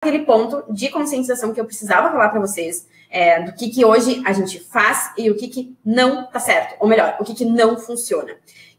aquele ponto de conscientização que eu precisava falar para vocês, do que hoje a gente faz e o que não tá certo, ou melhor, o que não funciona.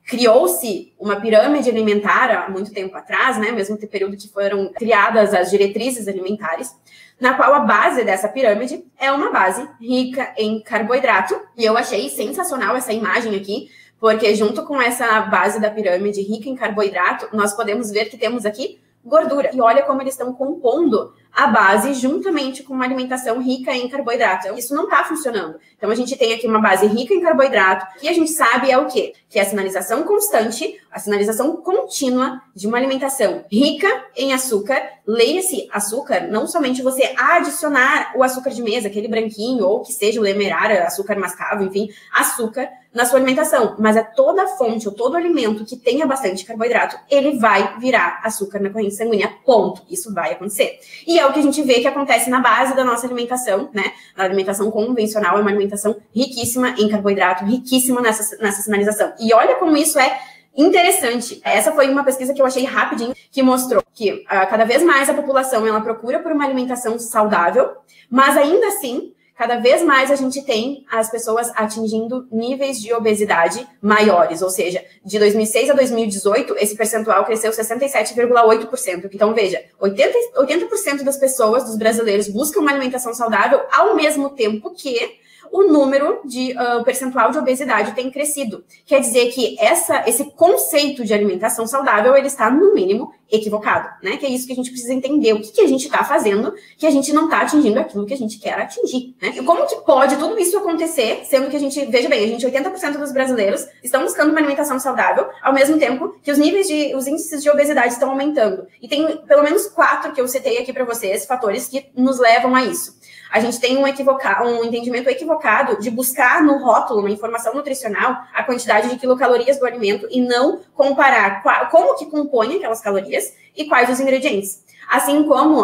Criou-se uma pirâmide alimentar há muito tempo atrás, né, mesmo no período que foram criadas as diretrizes alimentares, na qual a base dessa pirâmide é uma base rica em carboidrato, e eu achei sensacional essa imagem aqui, porque junto com essa base da pirâmide rica em carboidrato, nós podemos ver que temos aqui gordura. E olha como eles estão compondo a base juntamente com uma alimentação rica em carboidrato. Então, isso não está funcionando. Então, a gente tem aqui uma base rica em carboidrato, e a gente sabe é o quê? Que é a sinalização constante, a sinalização contínua de uma alimentação rica em açúcar. Leia-se açúcar, não somente você adicionar o açúcar de mesa, aquele branquinho, ou que seja o demerara, açúcar mascavo, enfim, açúcar na sua alimentação, mas é toda fonte ou todo alimento que tenha bastante carboidrato, ele vai virar açúcar na corrente sanguínea, ponto. Isso vai acontecer. E é o que a gente vê que acontece na base da nossa alimentação, né? A alimentação convencional é uma alimentação riquíssima em carboidrato, riquíssima nessa sinalização. E olha como isso é interessante. Essa foi uma pesquisa que eu achei rapidinho, que mostrou que cada vez mais a população ela procura por uma alimentação saudável, mas ainda assim, cada vez mais a gente tem as pessoas atingindo níveis de obesidade maiores, ou seja, de 2006 a 2018, esse percentual cresceu 67,8%. Então, veja, 80% das pessoas, dos brasileiros, buscam uma alimentação saudável, ao mesmo tempo que o número de o percentual de obesidade tem crescido. Quer dizer que esse conceito de alimentação saudável, ele está, no mínimo, equivocado, né? Que é isso que a gente precisa entender. O que a gente está fazendo que a gente não está atingindo aquilo que a gente quer atingir, né? E como que pode tudo isso acontecer, sendo que a gente, veja bem, 80% dos brasileiros estão buscando uma alimentação saudável, ao mesmo tempo que os índices de obesidade estão aumentando. E tem pelo menos 4 que eu citei aqui para vocês, fatores que nos levam a isso. A gente tem um entendimento equivocado de buscar no rótulo, uma informação nutricional, a quantidade de quilocalorias do alimento e não comparar como que compõe aquelas calorias e quais os ingredientes. Assim como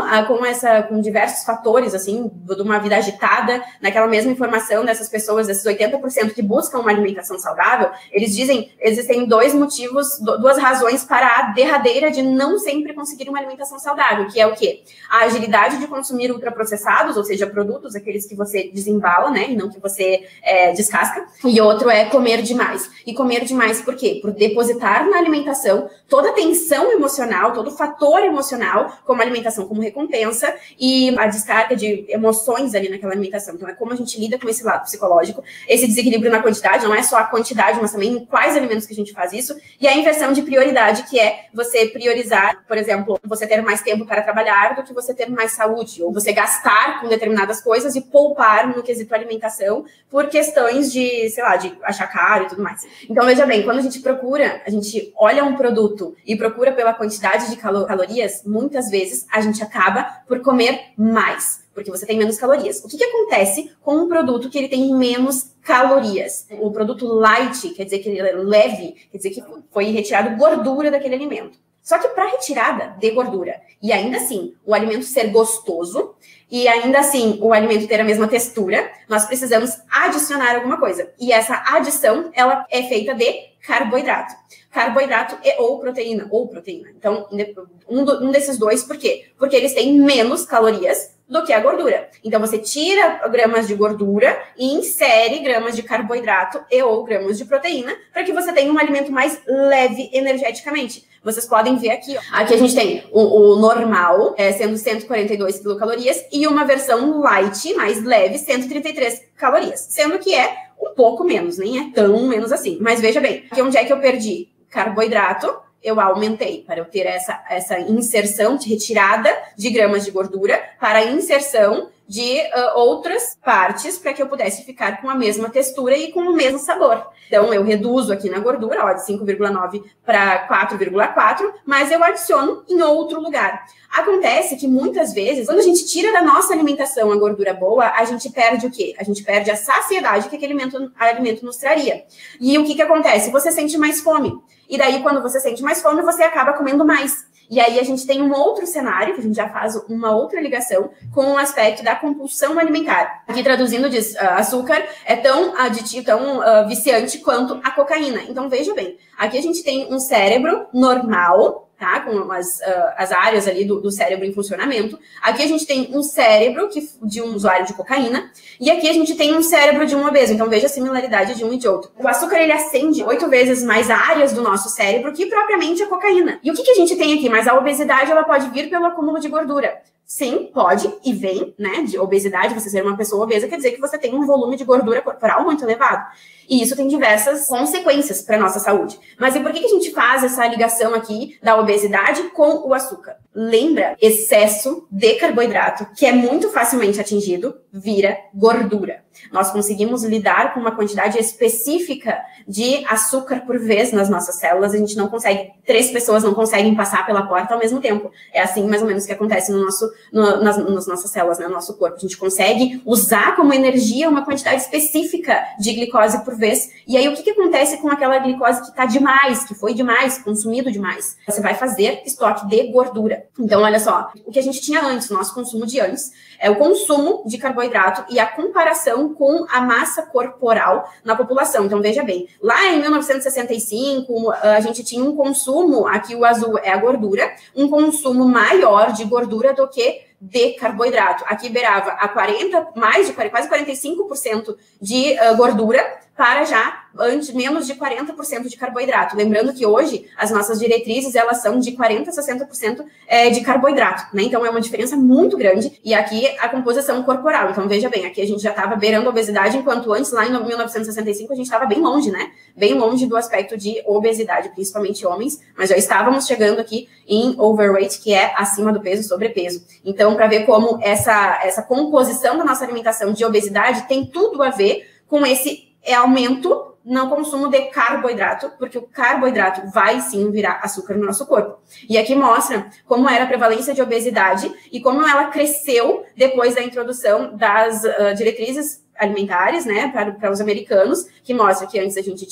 com diversos fatores, assim, de uma vida agitada, naquela mesma informação dessas pessoas, desses 80% que buscam uma alimentação saudável, eles dizem, existem 2 motivos, 2 razões para a derradeira de não sempre conseguir uma alimentação saudável, que é o quê? A agilidade de consumir ultraprocessados, ou seja, produtos, aqueles que você desembala, né, e não que você descasca, e outro é comer demais. E comer demais por quê? Por depositar na alimentação toda a tensão emocional, todo o fator emocional, como a alimentação como recompensa e a descarga de emoções ali naquela alimentação. Então, é como a gente lida com esse lado psicológico, esse desequilíbrio na quantidade, não é só a quantidade, mas também em quais alimentos que a gente faz isso, e a inversão de prioridade, que é você priorizar, por exemplo, você ter mais tempo para trabalhar do que você ter mais saúde, ou você gastar com determinadas coisas e poupar no quesito alimentação por questões de, sei lá, de achar caro e tudo mais. Então, veja bem, quando a gente olha um produto e procura pela quantidade de calorias, muitas vezes a gente acaba por comer mais, porque você tem menos calorias. O que acontece com um produto que ele tem menos calorias? O produto light, quer dizer que ele é leve, quer dizer que foi retirado gordura daquele alimento. Só que para retirada de gordura, e ainda assim o alimento ser gostoso, e ainda assim o alimento ter a mesma textura, nós precisamos adicionar alguma coisa. E essa adição, ela é feita de carboidrato. Carboidrato ou proteína. Então, um desses dois, por quê? Porque eles têm menos calorias do que a gordura. Então, você tira gramas de gordura e insere gramas de carboidrato ou gramas de proteína para que você tenha um alimento mais leve energeticamente. Vocês podem ver aqui, ó. Aqui a gente tem o normal, sendo 142 quilocalorias, e uma versão light, mais leve, 133 calorias. Sendo que é um pouco menos, nem é tão menos assim. Mas veja bem, aqui onde é que eu perdi carboidrato, eu aumentei para eu ter essa inserção de retirada de gramas de gordura para a inserção de outras partes para que eu pudesse ficar com a mesma textura e com o mesmo sabor. Então, eu reduzo aqui na gordura, ó, de 5,9 para 4,4, mas eu adiciono em outro lugar. Acontece que muitas vezes, quando a gente tira da nossa alimentação a gordura boa, a gente perde o quê? A gente perde a saciedade que aquele alimento nos traria. E o que acontece? Você sente mais fome. E daí, quando você sente mais fome, você acaba comendo mais. E aí a gente tem um outro cenário, que a gente já faz uma outra ligação com o aspecto da compulsão alimentar. Aqui traduzindo diz, açúcar é tão aditivo, tão viciante quanto a cocaína. Então veja bem, aqui a gente tem um cérebro normal, tá? Com as áreas ali do cérebro em funcionamento. Aqui a gente tem um cérebro de um usuário de cocaína e aqui a gente tem um cérebro de um obeso. Então veja a similaridade de um e de outro. O açúcar, ele acende 8 vezes mais áreas do nosso cérebro que propriamente a cocaína. E o que a gente tem aqui? Mas a obesidade, ela pode vir pelo acúmulo de gordura. Sim, pode e vem, né, de obesidade. Você ser uma pessoa obesa quer dizer que você tem um volume de gordura corporal muito elevado. E isso tem diversas consequências para a nossa saúde. Mas e por que a gente faz essa ligação aqui da obesidade com o açúcar? Lembra, excesso de carboidrato, que é muito facilmente atingido, vira gordura. Nós conseguimos lidar com uma quantidade específica de açúcar por vez nas nossas células. A gente não consegue, 3 pessoas não conseguem passar pela porta ao mesmo tempo. É assim mais ou menos que acontece nas nossas células, né, no nosso corpo. A gente consegue usar como energia uma quantidade específica de glicose por vez. E aí o que acontece com aquela glicose que está demais, que foi demais, consumido demais? Você vai fazer estoque de gordura. Então, olha só, o que a gente tinha antes, o nosso consumo de antes, é o consumo de carboidrato e a comparação com a massa corporal na população. Então, veja bem, lá em 1965, a gente tinha um consumo, aqui o azul é a gordura, um consumo maior de gordura do que de carboidrato. Aqui beirava a quase 45% de gordura para já menos de 40% de carboidrato. Lembrando que hoje as nossas diretrizes, elas são de 40% a 60% de carboidrato, né? Então é uma diferença muito grande. E aqui a composição corporal. Então veja bem, aqui a gente já estava beirando a obesidade, enquanto antes, lá em 1965, a gente estava bem longe, né? Bem longe do aspecto de obesidade, principalmente homens, mas já estávamos chegando aqui em overweight, que é acima do peso, sobrepeso. Então, para ver como essa composição da nossa alimentação de obesidade tem tudo a ver com esse aumento no consumo de carboidrato, porque o carboidrato vai sim virar açúcar no nosso corpo. E aqui mostra como era a prevalência de obesidade e como ela cresceu depois da introdução das diretrizes alimentares, né, para os americanos, que mostra que antes a gente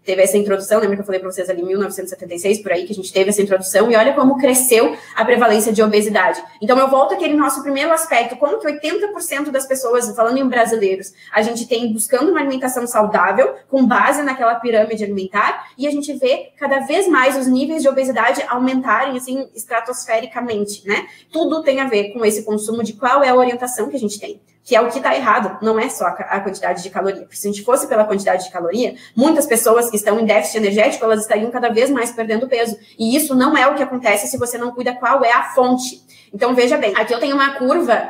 teve essa introdução, lembra que eu falei para vocês ali em 1976, por aí, que a gente teve essa introdução, e olha como cresceu a prevalência de obesidade. Então, eu volto àquele nosso primeiro aspecto, como que 80% das pessoas, falando em brasileiros, a gente tem buscando uma alimentação saudável, com base naquela pirâmide alimentar, e a gente vê cada vez mais os níveis de obesidade aumentarem, assim, estratosfericamente, né? Tudo tem a ver com esse consumo de qual é a orientação que a gente tem, que é o que está errado, não é só a quantidade de caloria. Porque se a gente fosse pela quantidade de caloria, muitas pessoas que estão em déficit energético, elas estariam cada vez mais perdendo peso. E isso não é o que acontece se você não cuida qual é a fonte. Então, veja bem, aqui eu tenho uma curva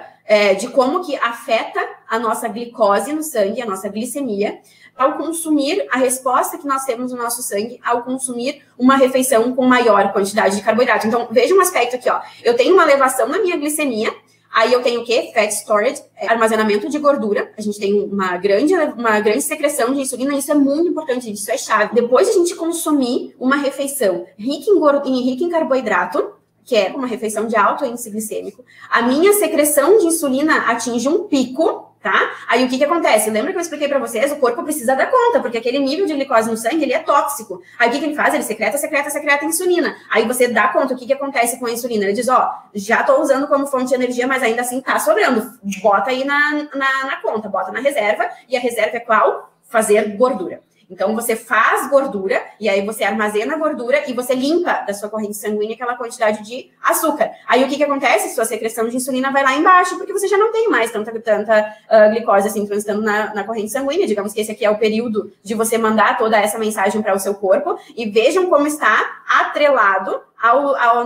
de como que afeta a nossa glicose no sangue, a nossa glicemia, ao consumir a resposta que nós temos no nosso sangue, ao consumir uma refeição com maior quantidade de carboidrato. Então, veja um aspecto aqui, ó. Eu tenho uma elevação na minha glicemia. Aí eu tenho o quê? Fat storage, armazenamento de gordura. A gente tem uma grande secreção de insulina, isso é muito importante, isso é chave. Depois de a gente consumir uma refeição rica em carboidrato, que é uma refeição de alto índice glicêmico, a minha secreção de insulina atinge um pico, tá? Aí o que acontece? Lembra que eu expliquei para vocês? O corpo precisa dar conta, porque aquele nível de glicose no sangue, ele é tóxico. Aí o que ele faz? Ele secreta insulina. Aí você dá conta, o que acontece com a insulina? Ele diz, ó, já tô usando como fonte de energia, mas ainda assim tá sobrando. Bota aí na conta, bota na reserva. E a reserva é qual? Fazer gordura. Então, você faz gordura, e aí você armazena a gordura e você limpa da sua corrente sanguínea aquela quantidade de açúcar. Aí, o que acontece? Sua secreção de insulina vai lá embaixo, porque você já não tem mais tanta glicose assim transitando na corrente sanguínea. Digamos que esse aqui é o período de você mandar toda essa mensagem para o seu corpo. E vejam como está atrelado ao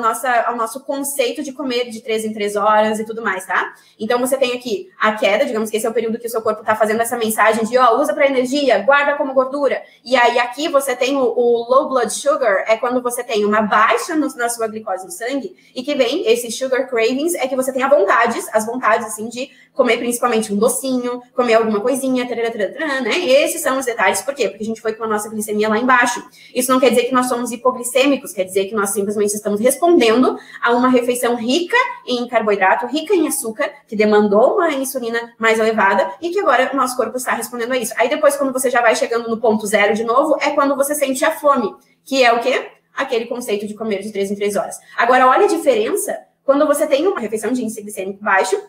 nosso conceito de comer de 3 em 3 horas e tudo mais, tá? Então, você tem aqui a queda, digamos que esse é o período que o seu corpo está fazendo essa mensagem de, ó, usa para energia, guarda como gordura. E aí, aqui você tem o low blood sugar, é quando você tem uma baixa na sua glicose no sangue, e que vem esses sugar cravings, é que você tem as vontades, assim, de comer principalmente um docinho, comer alguma coisinha, né? E esses são os detalhes, por quê? Porque a gente foi com a nossa glicemia lá embaixo. Isso não quer dizer que nós somos hipoglicêmicos, quer dizer que nós simplesmente estamos respondendo a uma refeição rica em carboidrato, rica em açúcar, que demandou uma insulina mais elevada e que agora o nosso corpo está respondendo a isso. Aí depois, quando você já vai chegando no ponto zero de novo, é quando você sente a fome, que é o quê? Aquele conceito de comer de 3 em 3 horas. Agora, olha a diferença quando você tem uma refeição de índice glicêmico baixo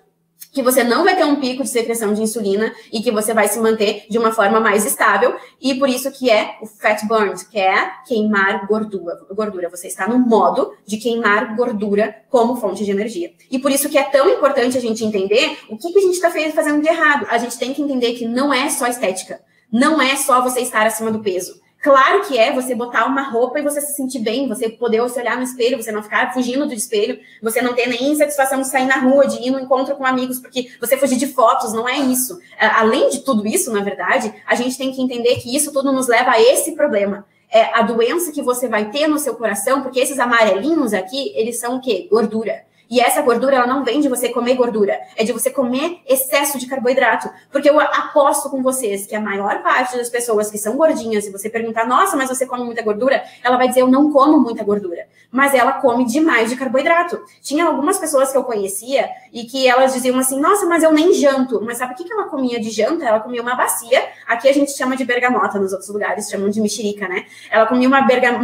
que você não vai ter um pico de secreção de insulina e que você vai se manter de uma forma mais estável, e por isso que é o fat burn, que é queimar gordura. Você está no modo de queimar gordura como fonte de energia. E por isso que é tão importante a gente entender o que a gente está fazendo de errado. A gente tem que entender que não é só estética, não é só você estar acima do peso. Claro que é você botar uma roupa e você se sentir bem, você poder se olhar no espelho, você não ficar fugindo do espelho, você não ter nem satisfação de sair na rua, de ir no encontro com amigos, porque você fugir de fotos, não é isso. Além de tudo isso, na verdade, a gente tem que entender que isso tudo nos leva a esse problema. É a doença que você vai ter no seu coração, porque esses amarelinhos aqui, eles são o quê? Gordura. E essa gordura, ela não vem de você comer gordura, é de você comer excesso de carboidrato. Porque eu aposto com vocês que a maior parte das pessoas que são gordinhas, e você perguntar, nossa, mas você come muita gordura? Ela vai dizer, eu não como muita gordura. Mas ela come demais de carboidrato. Tinha algumas pessoas que eu conhecia e que elas diziam assim, nossa, mas eu nem janto. Mas sabe o que ela comia de janta? Ela comia uma bacia, aqui a gente chama de bergamota, nos outros lugares chamam de mexerica, né? Ela comia uma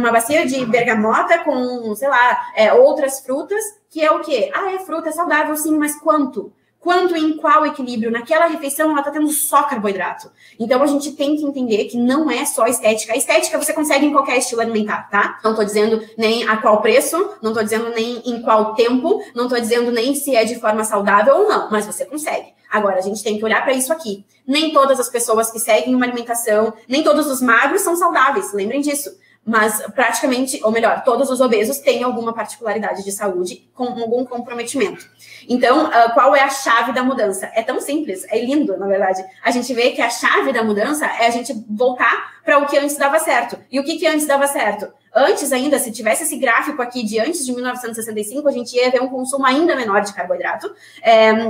bacia de bergamota com, sei lá, outras frutas, que é o quê? Ah, é fruta, é saudável, sim, mas quanto? Quanto e em qual equilíbrio? Naquela refeição, ela tá tendo só carboidrato. Então, a gente tem que entender que não é só estética. A estética você consegue em qualquer estilo alimentar, tá? Não tô dizendo nem a qual preço, não tô dizendo nem em qual tempo, não tô dizendo nem se é de forma saudável ou não, mas você consegue. Agora, a gente tem que olhar para isso aqui. Nem todas as pessoas que seguem uma alimentação, nem todos os magros são saudáveis, lembrem disso. Mas praticamente, ou melhor, todos os obesos têm alguma particularidade de saúde com algum comprometimento. Então, qual é a chave da mudança? É tão simples, é lindo, na verdade. A gente vê que a chave da mudança é a gente voltar para o que antes dava certo. E o que antes dava certo? Antes ainda, se tivesse esse gráfico aqui de antes de 1965, a gente ia ver um consumo ainda menor de carboidrato,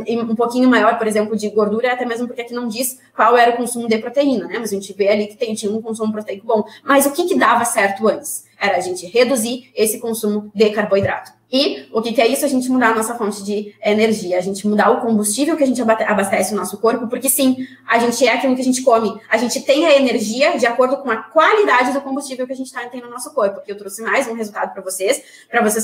e um pouquinho maior, por exemplo, de gordura, até mesmo porque aqui não diz qual era o consumo de proteína, né? Mas a gente vê ali que tinha um consumo proteico bom. Mas o que dava certo antes? Era a gente reduzir esse consumo de carboidrato. E o que é isso? A gente mudar a nossa fonte de energia, a gente mudar o combustível que a gente abastece o nosso corpo, porque sim, a gente é aquilo que a gente come, a gente tem a energia de acordo com a qualidade do combustível que a gente tem no nosso corpo. Eu trouxe mais um resultado para vocês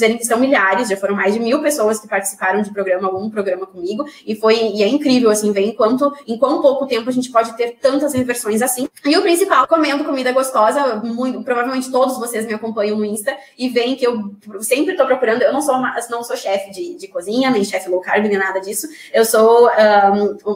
verem que são milhares, já foram mais de 1000 pessoas que participaram de algum programa comigo, e é incrível, assim, ver em quão pouco tempo a gente pode ter tantas reversões assim. E o principal, comendo comida gostosa, provavelmente todos vocês me acompanham no Insta e veem que eu sempre estou procurando. Eu não sou chefe de cozinha, nem chefe low carb, nem nada disso. Eu sou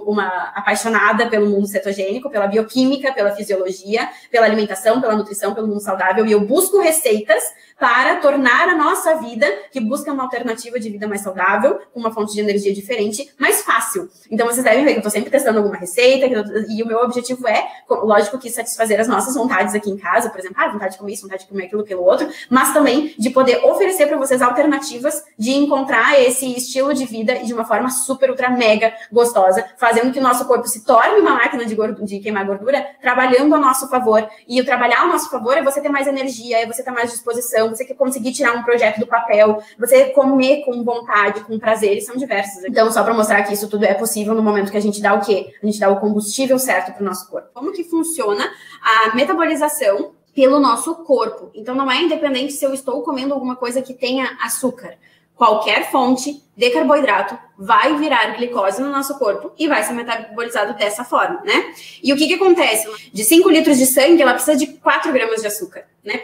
uma apaixonada pelo mundo cetogênico, pela bioquímica, pela fisiologia, pela alimentação, pela nutrição, pelo mundo saudável. E eu busco receitas para tornar a nossa vida, que busca uma alternativa de vida mais saudável, com uma fonte de energia diferente, mais fácil. Então, vocês devem ver que eu estou sempre testando alguma receita, e o meu objetivo é, lógico, que satisfazer as nossas vontades aqui em casa, por exemplo, vontade de comer isso, vontade de comer aquilo outro, mas também de poder oferecer para vocês alternativas de encontrar esse estilo de vida e de uma forma super, ultra, mega gostosa, fazendo que o nosso corpo se torne uma máquina de queimar gordura, trabalhando a nosso favor. E o trabalhar ao nosso favor é você ter mais energia, é você ter mais disposição, você conseguir tirar um projeto do papel, você comer com vontade, com prazer, e são diversos. Então, só para mostrar que isso tudo é possível no momento que a gente dá o quê? A gente dá o combustível certo para o nosso corpo. Como que funciona a metabolização pelo nosso corpo? Então, não é independente se eu estou comendo alguma coisa que tenha açúcar. Qualquer fonte de carboidrato vai virar glicose no nosso corpo e vai ser metabolizado dessa forma, né? E o que acontece? De 5 litros de sangue, ela precisa de 4 gramas de açúcar, né?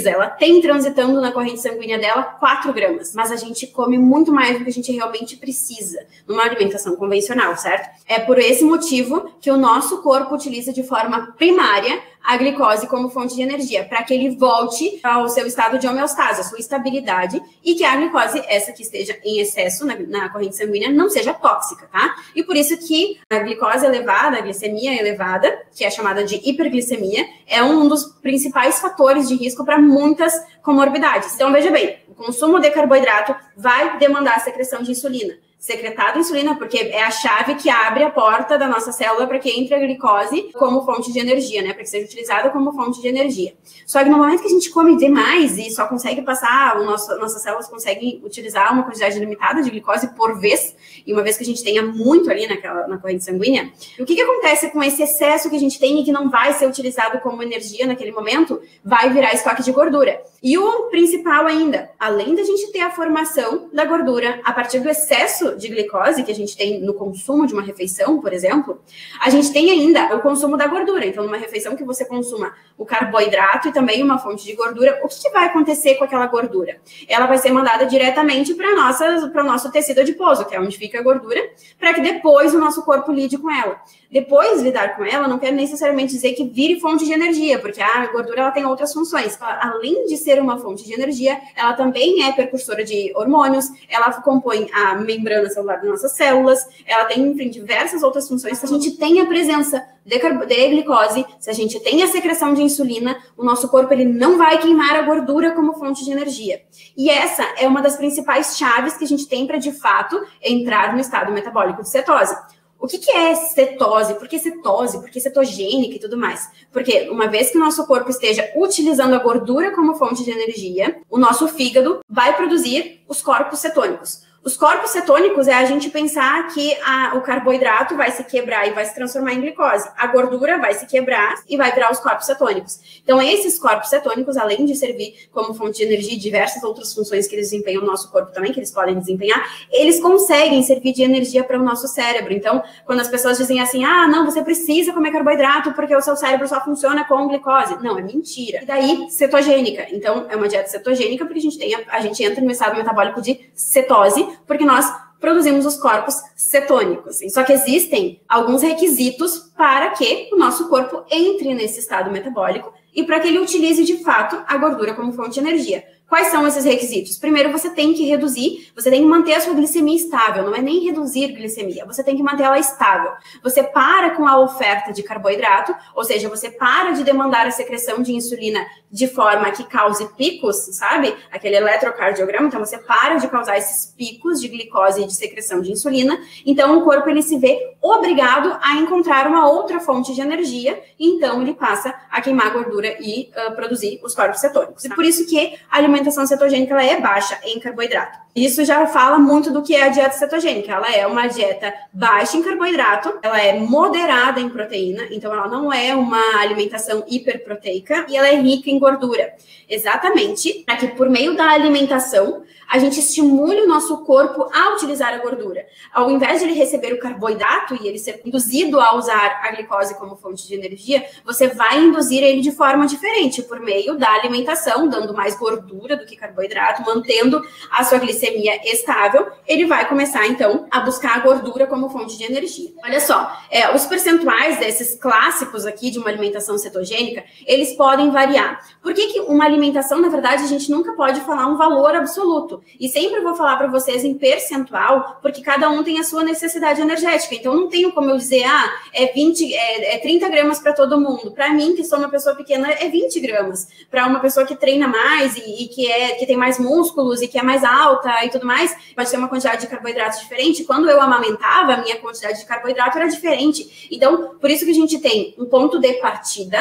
Ela tem transitando na corrente sanguínea dela 4 gramas, mas a gente come muito mais do que a gente realmente precisa numa alimentação convencional, certo? É por esse motivo que o nosso corpo utiliza de forma primária a glicose como fonte de energia, para que ele volte ao seu estado de homeostase, a sua estabilidade, e que a glicose, essa que esteja em excesso na corrente sanguínea, não seja tóxica, tá? E por isso que a glicose elevada, a glicemia elevada, que é chamada de hiperglicemia, é um dos principais fatores de risco para muitas comorbidades. Então, veja bem, o consumo de carboidrato vai demandar a secreção de insulina. Secretada insulina, porque é a chave que abre a porta da nossa célula para que entre a glicose como fonte de energia, né? Para que seja utilizada como fonte de energia. Só que no momento que a gente come demais e só consegue passar, nossas células conseguem utilizar uma quantidade limitada de glicose por vez, e uma vez que a gente tenha muito ali na corrente sanguínea, o que acontece com esse excesso que a gente tem e que não vai ser utilizado como energia naquele momento? Vai virar estoque de gordura. E o principal ainda, além da gente ter a formação da gordura a partir do excesso de glicose que a gente tem no consumo de uma refeição, por exemplo, a gente tem ainda o consumo da gordura. Então, numa refeição que você consuma o carboidrato e também uma fonte de gordura, o que vai acontecer com aquela gordura? Ela vai ser mandada diretamente para o nosso tecido adiposo, que é onde fica a gordura, para que depois o nosso corpo lide com ela. Depois, lidar com ela não quer necessariamente dizer que vire fonte de energia, porque a gordura ela tem outras funções. Além de ser uma fonte de energia, ela também é precursora de hormônios, ela compõe a membrana celular das nossas células, ela tem, enfim, diversas outras funções. Se a gente tem a presença de glicose, se a gente tem a secreção de insulina, o nosso corpo ele não vai queimar a gordura como fonte de energia. E essa é uma das principais chaves que a gente tem para, de fato, entrar no estado metabólico de cetose. O que é cetose? Por que cetose? Por que cetogênica e tudo mais? Porque uma vez que o nosso corpo esteja utilizando a gordura como fonte de energia, o nosso fígado vai produzir os corpos cetônicos. Os corpos cetônicos é a gente pensar que o carboidrato vai se quebrar e vai se transformar em glicose. A gordura vai se quebrar e vai virar os corpos cetônicos. Então, esses corpos cetônicos, além de servir como fonte de energia e diversas outras funções que eles desempenham no nosso corpo também, que eles podem desempenhar, eles conseguem servir de energia para o nosso cérebro. Então, quando as pessoas dizem assim, não, você precisa comer carboidrato porque o seu cérebro só funciona com glicose. Não, é mentira. E daí, cetogênica. Então, é uma dieta cetogênica porque a gente entra no estado metabólico de cetose, porque nós produzimos os corpos cetônicos. Só que existem alguns requisitos para que o nosso corpo entre nesse estado metabólico e para que ele utilize, de fato, a gordura como fonte de energia. Quais são esses requisitos? Primeiro, você tem que reduzir, você tem que manter a sua glicemia estável, não é nem reduzir glicemia, você tem que manter ela estável. Você para com a oferta de carboidrato, ou seja, você para de demandar a secreção de insulina de forma que cause picos, sabe? Aquele eletrocardiograma, então você para de causar esses picos de glicose e de secreção de insulina, então o corpo ele se vê obrigado a encontrar uma outra fonte de energia, então ele passa a queimar gordura e produzir os corpos cetônicos. E por isso que a alimentação cetogênica ela é baixa em carboidrato. Isso já fala muito do que é a dieta cetogênica. Ela é uma dieta baixa em carboidrato, ela é moderada em proteína, então ela não é uma alimentação hiperproteica e ela é rica em gordura. Exatamente para que por meio da alimentação a gente estimule o nosso corpo a utilizar a gordura. Ao invés de ele receber o carboidrato e ele ser induzido a usar a glicose como fonte de energia, você vai induzir ele de forma diferente, por meio da alimentação, dando mais gordura do que carboidrato, mantendo a sua glicemia estável, ele vai começar, então, a buscar a gordura como fonte de energia. Olha só, os percentuais desses clássicos aqui de uma alimentação cetogênica, eles podem variar. Por que uma alimentação, na verdade, a gente nunca pode falar um valor absoluto? E sempre vou falar para vocês em percentual, porque cada um tem a sua necessidade energética. Então, não tenho como eu dizer, é 30 gramas para todo mundo. Para mim, que sou uma pessoa pequena, é 20 gramas. Para uma pessoa que treina mais e que tem mais músculos e que é mais alta e tudo mais, pode ter uma quantidade de carboidratos diferente. Quando eu amamentava, a minha quantidade de carboidrato era diferente. Então, por isso que a gente tem um ponto de partida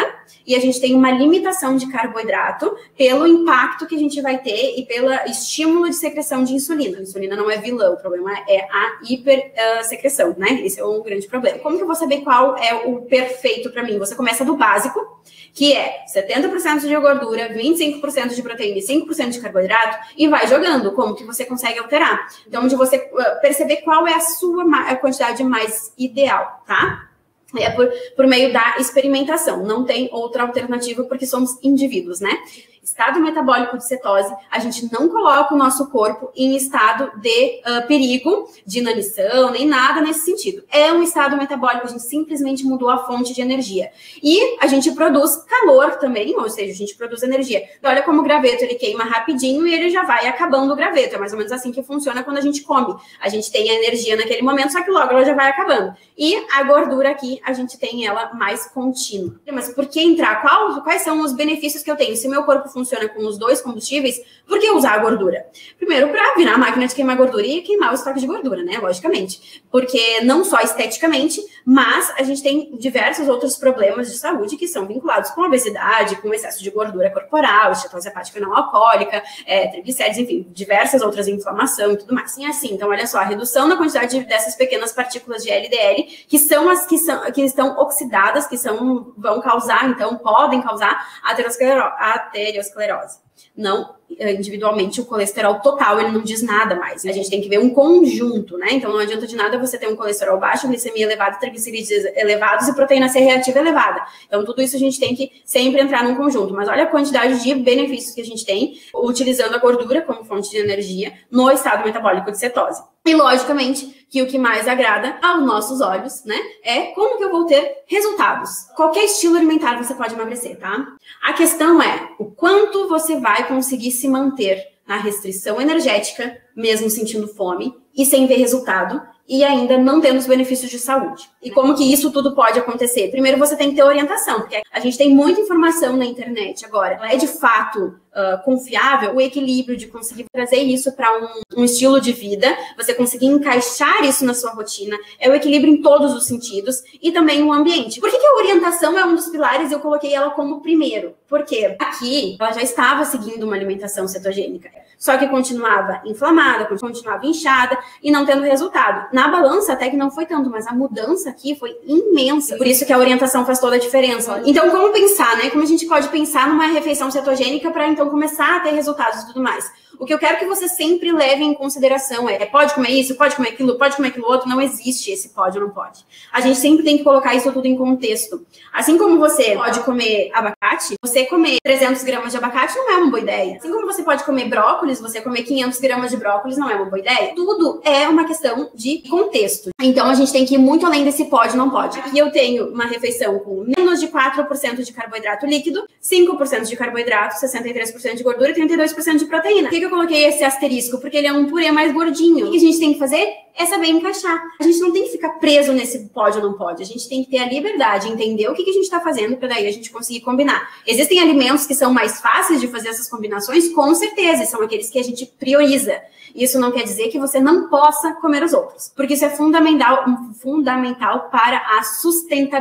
e a gente tem uma limitação de carboidrato pelo impacto que a gente vai ter e pelo estímulo de secreção de insulina. A insulina não é vilã, o problema é a hipersecreção, né? Esse é um grande problema. Como que eu vou saber qual é o perfeito para mim? Você começa do básico, que é 70% de gordura, 25% de proteína e 5% de carboidrato, e vai jogando como que você consegue alterar. Então, de você perceber qual é a sua quantidade mais ideal, tá? É por meio da experimentação. Não tem outra alternativa porque somos indivíduos, né? Estado metabólico de cetose, a gente não coloca o nosso corpo em estado de perigo, de inanição, nem nada nesse sentido. É um estado metabólico, a gente simplesmente mudou a fonte de energia. E a gente produz calor também, ou seja, a gente produz energia. Olha como o graveto, ele queima rapidinho e ele já vai acabando o graveto. É mais ou menos assim que funciona quando a gente come. A gente tem a energia naquele momento, só que logo ela já vai acabando. E a gordura aqui, a gente tem ela mais contínua. Mas por que entrar? Quais são os benefícios que eu tenho? Se meu corpo funciona com os dois combustíveis, por que usar a gordura? Primeiro, para virar a máquina de queimar gordura e queimar o estoque de gordura, né? Logicamente. Porque não só esteticamente, mas a gente tem diversos outros problemas de saúde que são vinculados com obesidade, com excesso de gordura corporal, estetose hepática não alcoólica, triglicérides, enfim, diversas outras inflamação e tudo mais. E assim, então, olha só, a redução na quantidade dessas pequenas partículas de LDL, que são as que estão oxidadas, vão causar, então, podem causar aterosclerose. Não, individualmente, o colesterol total, ele não diz nada mais. A gente tem que ver um conjunto, né? Então, não adianta de nada você ter um colesterol baixo, glicemia elevada, triglicerídeos elevados e proteína C reativa elevada. Então, tudo isso a gente tem que sempre entrar num conjunto. Mas olha a quantidade de benefícios que a gente tem utilizando a gordura como fonte de energia no estado metabólico de cetose. E, logicamente, que o que mais agrada aos nossos olhos, né, é como que eu vou ter resultados. Qualquer estilo alimentar você pode emagrecer, tá? A questão é o quanto você vai conseguir se manter na restrição energética, mesmo sentindo fome, e sem ver resultado, e ainda não tendo os benefícios de saúde. E como que isso tudo pode acontecer? Primeiro, você tem que ter orientação, porque a gente tem muita informação na internet agora. É de fato confiável o equilíbrio de conseguir trazer isso para um estilo de vida, você conseguir encaixar isso na sua rotina, é o equilíbrio em todos os sentidos e também o ambiente. Por que a orientação é um dos pilares e eu coloquei ela como primeiro? Porque aqui ela já estava seguindo uma alimentação cetogênica, só que continuava inflamada, continuava inchada e não tendo resultado. Na balança até que não foi tanto, mas a mudança aqui foi imensa. Por isso que a orientação faz toda a diferença. Então, como pensar, né? Como a gente pode pensar numa refeição cetogênica para então começar a ter resultados e tudo mais? O que eu quero que você sempre leve em consideração é pode comer isso, pode comer aquilo outro. Não existe esse pode ou não pode. A gente sempre tem que colocar isso tudo em contexto. Assim como você pode comer abacate, você comer 300 gramas de abacate não é uma boa ideia. Assim como você pode comer brócolis, você comer 500 gramas de brócolis não é uma boa ideia. Tudo é uma questão de contexto. Então, a gente tem que ir muito além desse pode ou não pode. Aqui eu tenho uma refeição com menos de 4% de carboidrato líquido, 5% de carboidrato, 63% de gordura e 32% de proteína. Por que eu coloquei esse asterisco? Porque ele é um purê mais gordinho. O que a gente tem que fazer é saber encaixar. A gente não tem que ficar preso nesse pode ou não pode. A gente tem que ter a liberdade, entender o que a gente está fazendo para daí a gente conseguir combinar. Existem alimentos que são mais fáceis de fazer essas combinações, com certeza, são aqueles que a gente prioriza. Isso não quer dizer que você não possa comer os outros, porque isso é fundamental para a sustentabilidade.